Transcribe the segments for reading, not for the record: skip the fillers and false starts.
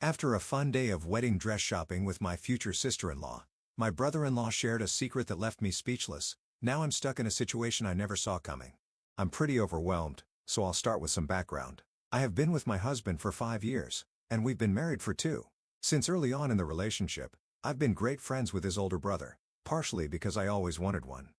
After a fun day of wedding dress shopping with my future sister-in-law, my brother-in-law shared a secret that left me speechless. Now I'm stuck in a situation I never saw coming. I'm pretty overwhelmed, so I'll start with some background. I have been with my husband for 5 years, and we've been married for 2. Since early on in the relationship, I've been great friends with his older brother, partially because I always wanted one.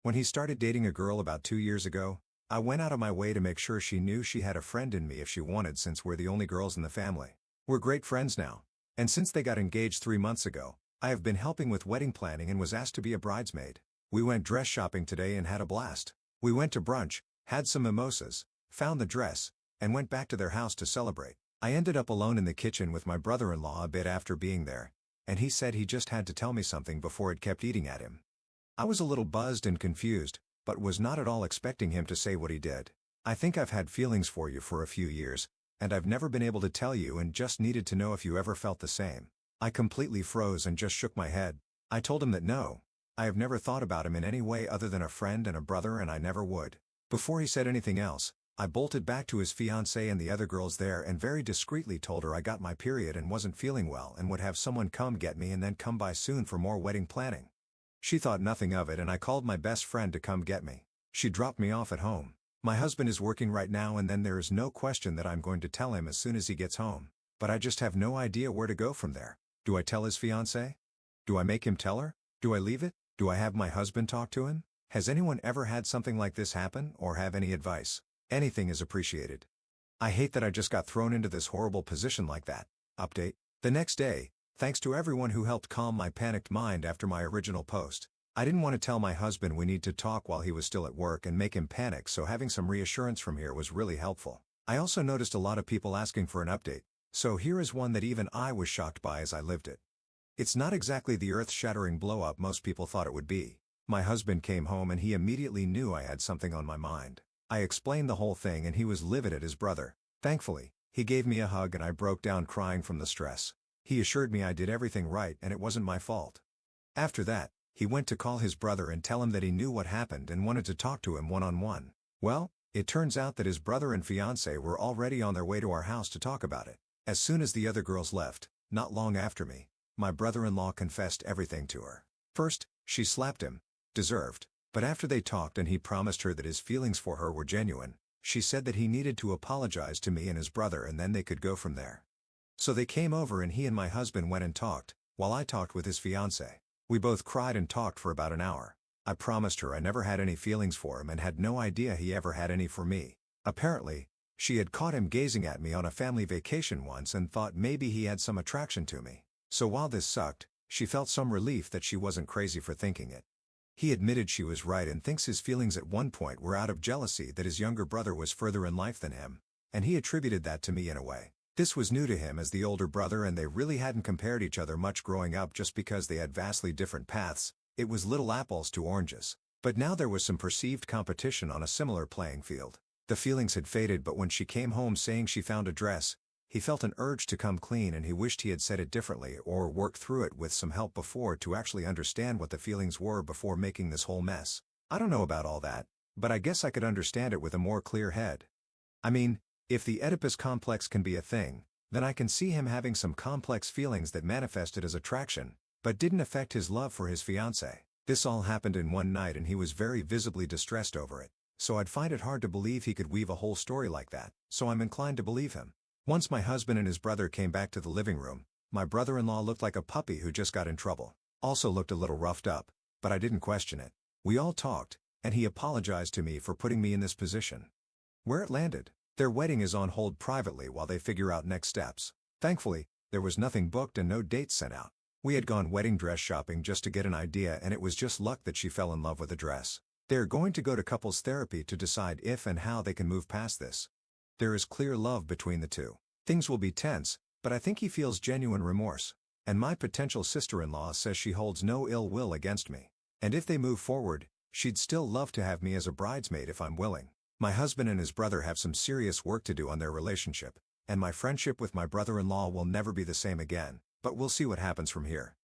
When he started dating a girl about 2 years ago, I went out of my way to make sure she knew she had a friend in me if she wanted, since we're the only girls in the family. We're great friends now, and since they got engaged 3 months ago, I have been helping with wedding planning and was asked to be a bridesmaid. We went dress shopping today and had a blast. We went to brunch, had some mimosas, found the dress, and went back to their house to celebrate. I ended up alone in the kitchen with my brother-in-law a bit after being there, and he said he just had to tell me something before it kept eating at him. I was a little buzzed and confused, but was not at all expecting him to say what he did. I think I've had feelings for you for a few years, and I've never been able to tell you and just needed to know if you ever felt the same. I completely froze and just shook my head. I told him that no, I have never thought about him in any way other than a friend and a brother, and I never would. Before he said anything else, I bolted back to his fiancée and the other girls there and very discreetly told her I got my period and wasn't feeling well and would have someone come get me and then come by soon for more wedding planning. She thought nothing of it, and I called my best friend to come get me. She dropped me off at home. My husband is working right now, and then there is no question that I'm going to tell him as soon as he gets home. But I just have no idea where to go from there. Do I tell his fiancée? Do I make him tell her? Do I leave it? Do I have my husband talk to him? Has anyone ever had something like this happen, or have any advice? Anything is appreciated. I hate that I just got thrown into this horrible position like that. Update. The next day, thanks to everyone who helped calm my panicked mind after my original post. I didn't want to tell my husband we need to talk while he was still at work and make him panic, so having some reassurance from here was really helpful. I also noticed a lot of people asking for an update, so here is one that even I was shocked by as I lived it. It's not exactly the earth-shattering blow-up most people thought it would be. My husband came home and he immediately knew I had something on my mind. I explained the whole thing and he was livid at his brother. Thankfully, he gave me a hug and I broke down crying from the stress. He assured me I did everything right and it wasn't my fault. After that, he went to call his brother and tell him that he knew what happened and wanted to talk to him one-on-one. Well, it turns out that his brother and fiancé were already on their way to our house to talk about it. As soon as the other girls left, not long after me, my brother-in-law confessed everything to her. First, she slapped him. Deserved. But after they talked and he promised her that his feelings for her were genuine, she said that he needed to apologize to me and his brother and then they could go from there. So they came over and he and my husband went and talked, while I talked with his fiancé. We both cried and talked for about an hour. I promised her I never had any feelings for him and had no idea he ever had any for me. Apparently, she had caught him gazing at me on a family vacation once and thought maybe he had some attraction to me. So while this sucked, she felt some relief that she wasn't crazy for thinking it. He admitted she was right and thinks his feelings at one point were out of jealousy that his younger brother was further in life than him, and he attributed that to me in a way. This was new to him as the older brother, and they really hadn't compared each other much growing up just because they had vastly different paths. It was little apples to oranges. But now there was some perceived competition on a similar playing field. The feelings had faded, but when she came home saying she found a dress, he felt an urge to come clean and he wished he had said it differently or worked through it with some help before to actually understand what the feelings were before making this whole mess. I don't know about all that, but I guess I could understand it with a more clear head. I mean, if the Oedipus complex can be a thing, then I can see him having some complex feelings that manifested as attraction, but didn't affect his love for his fiancée. This all happened in one night and he was very visibly distressed over it, so I'd find it hard to believe he could weave a whole story like that, so I'm inclined to believe him. Once my husband and his brother came back to the living room, my brother-in-law looked like a puppy who just got in trouble. Also looked a little roughed up, but I didn't question it. We all talked, and he apologized to me for putting me in this position. Where it landed, their wedding is on hold privately while they figure out next steps. Thankfully, there was nothing booked and no dates sent out. We had gone wedding dress shopping just to get an idea, and it was just luck that she fell in love with a dress. They are going to go to couples therapy to decide if and how they can move past this. There is clear love between the two. Things will be tense, but I think he feels genuine remorse. And my potential sister-in-law says she holds no ill will against me. And if they move forward, she'd still love to have me as a bridesmaid if I'm willing. My husband and his brother have some serious work to do on their relationship, and my friendship with my brother-in-law will never be the same again, but we'll see what happens from here.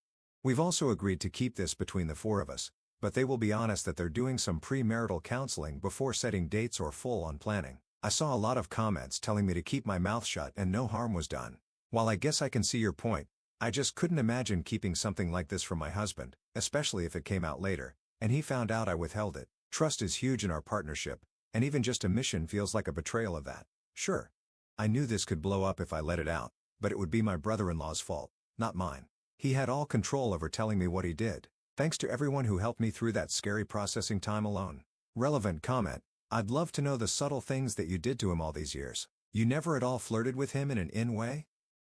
We've also agreed to keep this between the 4 of us, but they will be honest that they're doing some premarital counseling before setting dates or full-on planning. I saw a lot of comments telling me to keep my mouth shut and no harm was done. While I guess I can see your point, I just couldn't imagine keeping something like this from my husband, especially if it came out later, and he found out I withheld it. Trust is huge in our partnership, and even just a mission feels like a betrayal of that. Sure. I knew this could blow up if I let it out, but it would be my brother-in-law's fault, not mine. He had all control over telling me what he did. Thanks to everyone who helped me through that scary processing time alone. Relevant comment: I'd love to know the subtle things that you did to him all these years. You never at all flirted with him in an in-way?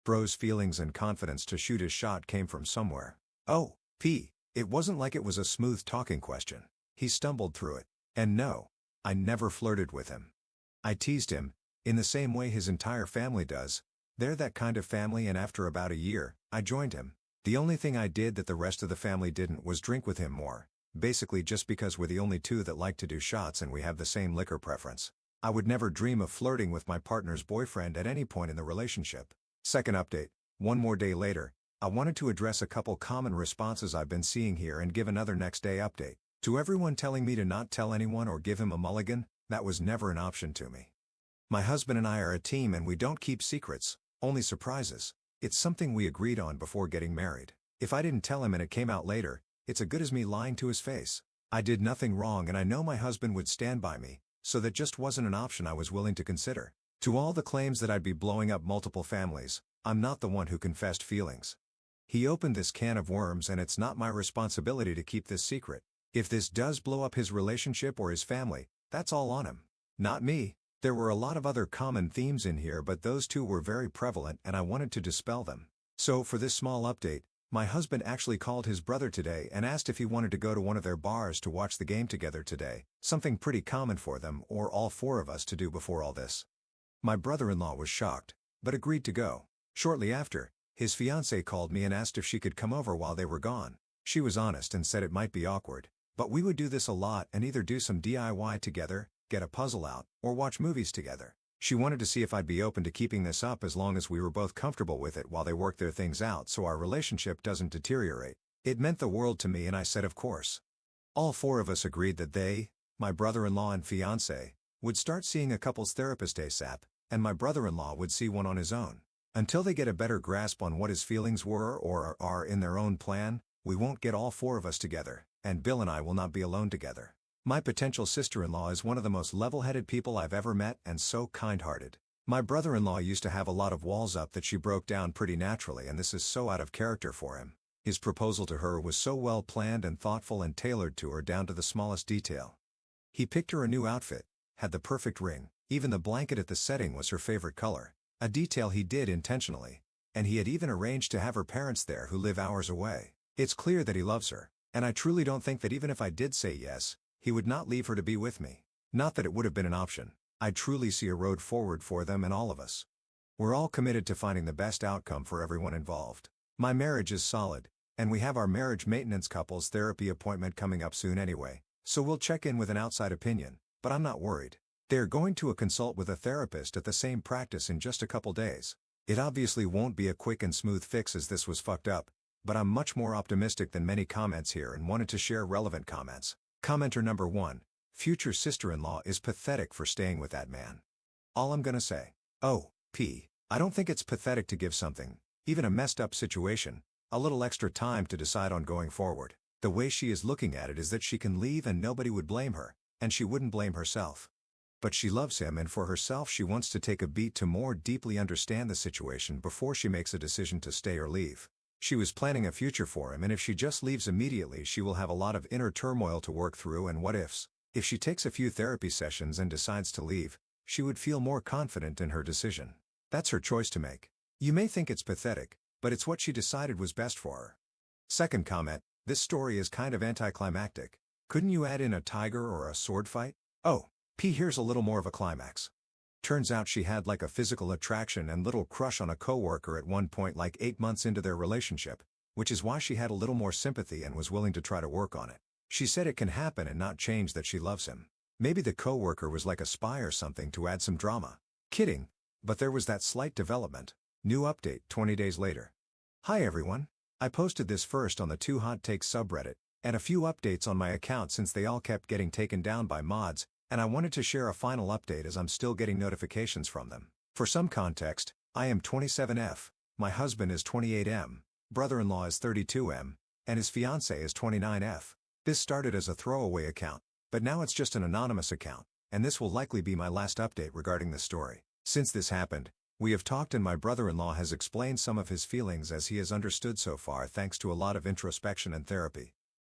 Bro's feelings and confidence to shoot his shot came from somewhere. Oh, P. It wasn't like it was a smooth talking question. He stumbled through it. And no, I never flirted with him. I teased him, in the same way his entire family does. They're that kind of family, and after about a year, I joined him. The only thing I did that the rest of the family didn't was drink with him more, basically just because we're the only two that like to do shots and we have the same liquor preference. I would never dream of flirting with my partner's boyfriend at any point in the relationship. Second update: one more day later, I wanted to address a couple common responses I've been seeing here and give another next day update. To everyone telling me to not tell anyone or give him a mulligan, that was never an option to me. My husband and I are a team and we don't keep secrets, only surprises. It's something we agreed on before getting married. If I didn't tell him and it came out later, it's as good as me lying to his face. I did nothing wrong and I know my husband would stand by me, so that just wasn't an option I was willing to consider. To all the claims that I'd be blowing up multiple families, I'm not the one who confessed feelings. He opened this can of worms and it's not my responsibility to keep this secret. If this does blow up his relationship or his family, that's all on him, not me. There were a lot of other common themes in here, but those two were very prevalent and I wanted to dispel them. So for this small update, my husband actually called his brother today and asked if he wanted to go to one of their bars to watch the game together today, something pretty common for them or all four of us to do before all this. My brother-in-law was shocked, but agreed to go. Shortly after, his fiancée called me and asked if she could come over while they were gone. She was honest and said it might be awkward, but we would do this a lot and either do some DIY together, get a puzzle out, or watch movies together. She wanted to see if I'd be open to keeping this up as long as we were both comfortable with it while they worked their things out so our relationship doesn't deteriorate. It meant the world to me and I said of course. All four of us agreed that they, my brother-in-law and fiancé, would start seeing a couples therapist ASAP, and my brother-in-law would see one on his own. Until they get a better grasp on what his feelings were or are in their own plan, we won't get all four of us together, and Bill and I will not be alone together. My potential sister-in-law is one of the most level-headed people I've ever met and so kind-hearted. My brother-in-law used to have a lot of walls up that she broke down pretty naturally, and this is so out of character for him. His proposal to her was so well planned and thoughtful and tailored to her down to the smallest detail. He picked her a new outfit, had the perfect ring, even the blanket at the setting was her favorite color, a detail he did intentionally, and he had even arranged to have her parents there who live hours away. It's clear that he loves her, and I truly don't think that even if I did say yes, he would not leave her to be with me. Not that it would have been an option. I truly see a road forward for them and all of us. We're all committed to finding the best outcome for everyone involved. My marriage is solid, and we have our marriage maintenance couples therapy appointment coming up soon anyway, so we'll check in with an outside opinion, but I'm not worried. They're going to a consult with a therapist at the same practice in just a couple days. It obviously won't be a quick and smooth fix as this was fucked up, but I'm much more optimistic than many comments here and wanted to share relevant comments. Commenter number 1, future sister-in-law is pathetic for staying with that man. All I'm gonna say. Oh, P. I don't think it's pathetic to give something, even a messed up situation, a little extra time to decide on going forward. The way she is looking at it is that she can leave and nobody would blame her, and she wouldn't blame herself. But she loves him, and for herself she wants to take a beat to more deeply understand the situation before she makes a decision to stay or leave. She was planning a future for him, and if she just leaves immediately she will have a lot of inner turmoil to work through and what ifs. If she takes a few therapy sessions and decides to leave, she would feel more confident in her decision. That's her choice to make. You may think it's pathetic, but it's what she decided was best for her. Second comment, this story is kind of anticlimactic. Couldn't you add in a tiger or a sword fight? Oh, P. Here's a little more of a climax. Turns out she had like a physical attraction and little crush on a coworker at one point like 8 months into their relationship, which is why she had a little more sympathy and was willing to try to work on it. She said it can happen and not change that she loves him. Maybe the coworker was like a spy or something to add some drama. Kidding, but there was that slight development. New update 20 days later. Hi everyone. I posted this first on the 2 Hot Takes subreddit, and a few updates on my account since they all kept getting taken down by mods, and I wanted to share a final update as I'm still getting notifications from them. For some context, I am 27F. My husband is 28M, brother-in-law is 32M, and his fiancée is 29F. This started as a throwaway account, but now it's just an anonymous account, and this will likely be my last update regarding this story. Since this happened, we have talked and my brother-in-law has explained some of his feelings as he has understood so far thanks to a lot of introspection and therapy.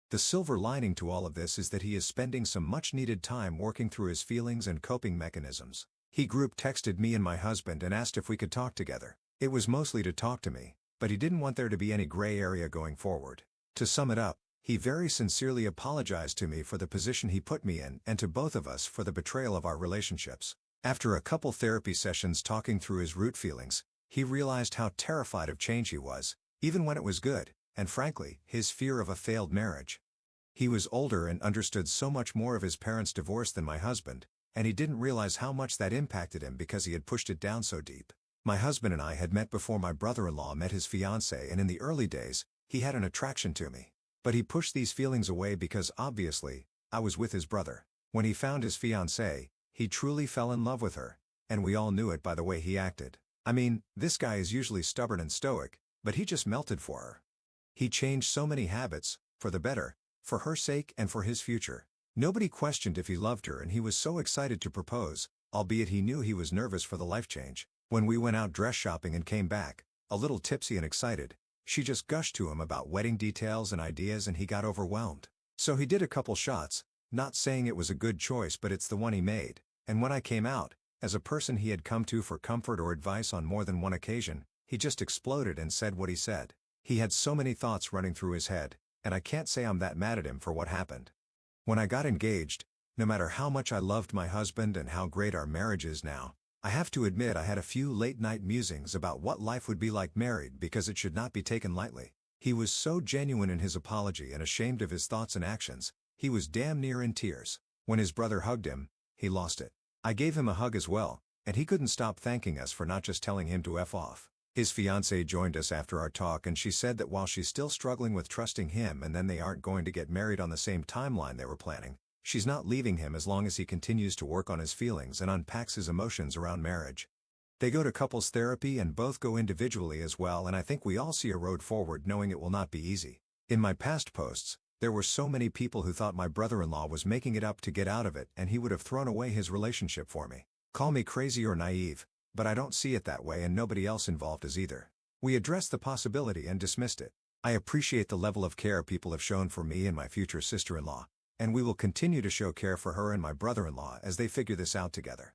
The silver lining to all of this is that he is spending some much-needed time working through his feelings and coping mechanisms. He group texted me and my husband and asked if we could talk together. It was mostly to talk to me, but he didn't want there to be any gray area going forward. To sum it up, he very sincerely apologized to me for the position he put me in and to both of us for the betrayal of our relationships. After a couple therapy sessions talking through his root feelings, he realized how terrified of change he was, even when it was good, and frankly, his fear of a failed marriage. He was older and understood so much more of his parents' divorce than my husband, and he didn't realize how much that impacted him because he had pushed it down so deep. My husband and I had met before my brother-in-law met his fiancée, and in the early days, he had an attraction to me. But he pushed these feelings away because obviously, I was with his brother. When he found his fiancée, he truly fell in love with her, and we all knew it by the way he acted. I mean, this guy is usually stubborn and stoic, but he just melted for her. He changed so many habits, for the better, for her sake and for his future. Nobody questioned if he loved her and he was so excited to propose, albeit he knew he was nervous for the life change. When we went out dress shopping and came back, a little tipsy and excited, she just gushed to him about wedding details and ideas and he got overwhelmed. So he did a couple shots, not saying it was a good choice but it's the one he made. And when I came out, as a person he had come to for comfort or advice on more than one occasion, he just exploded and said what he said. He had so many thoughts running through his head, and I can't say I'm that mad at him for what happened. When I got engaged, no matter how much I loved my husband and how great our marriage is now, I have to admit I had a few late-night musings about what life would be like married because it should not be taken lightly. He was so genuine in his apology and ashamed of his thoughts and actions, he was damn near in tears. When his brother hugged him, he lost it. I gave him a hug as well, and he couldn't stop thanking us for not just telling him to F off. His fiancée joined us after our talk and she said that while she's still struggling with trusting him and then they aren't going to get married on the same timeline they were planning, she's not leaving him as long as he continues to work on his feelings and unpacks his emotions around marriage. They go to couples therapy and both go individually as well, and I think we all see a road forward knowing it will not be easy. In my past posts, there were so many people who thought my brother-in-law was making it up to get out of it and he would have thrown away his relationship for me. Call me crazy or naive, but I don't see it that way and nobody else involved is either. We addressed the possibility and dismissed it. I appreciate the level of care people have shown for me and my future sister-in-law, and we will continue to show care for her and my brother-in-law as they figure this out together.